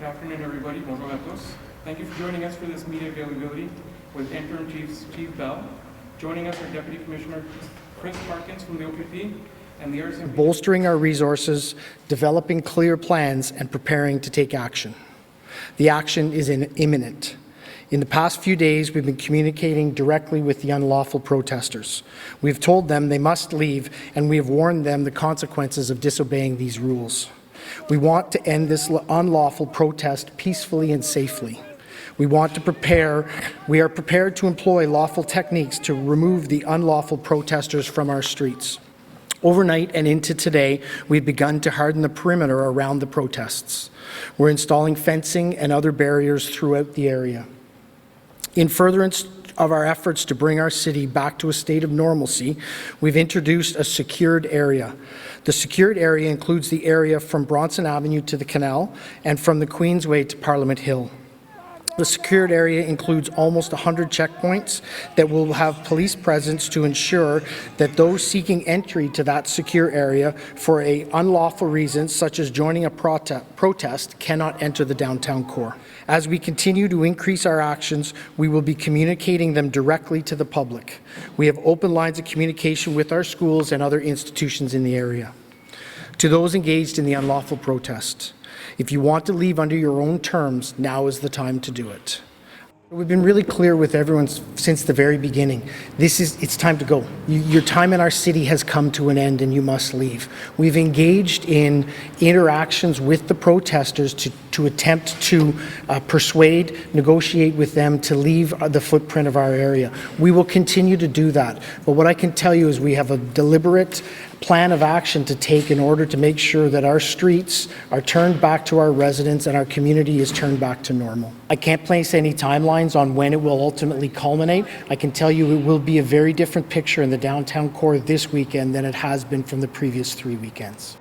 Good afternoon, everybody. Bonjour à tous. Thank you for joining us for this media availability with Interim Chief Bell. Joining us are Deputy Commissioner Chris Parkins from the OPP and the RCMP. Bolstering our resources, developing clear plans, and preparing to take action. The action is imminent. In the past few days, we've been communicating directly with the unlawful protesters. We've told them they must leave, and we have warned them the consequences of disobeying these rules. We want to end this unlawful protest peacefully and safely. We are prepared to employ lawful techniques to remove the unlawful protesters from our streets. Overnight and into today, we've begun to harden the perimeter around the protests. We're installing fencing and other barriers throughout the area. In furtherance of our efforts to bring our city back to a state of normalcy, we've introduced a secured area. The secured area includes the area from Bronson Avenue to the Canal and from the Queensway to Parliament Hill. The secured area includes almost 100 checkpoints that will have police presence to ensure that those seeking entry to that secure area for an unlawful reason, such as joining a protest, cannot enter the downtown core. As we continue to increase our actions, we will be communicating them directly to the public. We have open lines of communication with our schools and other institutions in the area. To those engaged in the unlawful protest, if you want to leave under your own terms, now is the time to do it. We've been really clear with everyone since the very beginning. It's time to go. Your time in our city has come to an end and you must leave. We've engaged in interactions with the protesters to attempt to persuade, negotiate with them to leave the footprint of our area. We will continue to do that. But what I can tell you is we have a deliberate plan of action to take in order to make sure that our streets are turned back to our residents and our community is turned back to normal. I can't place any timelines on when it will ultimately culminate. I can tell you it will be a very different picture in the downtown core this weekend than it has been from the previous 3 weekends.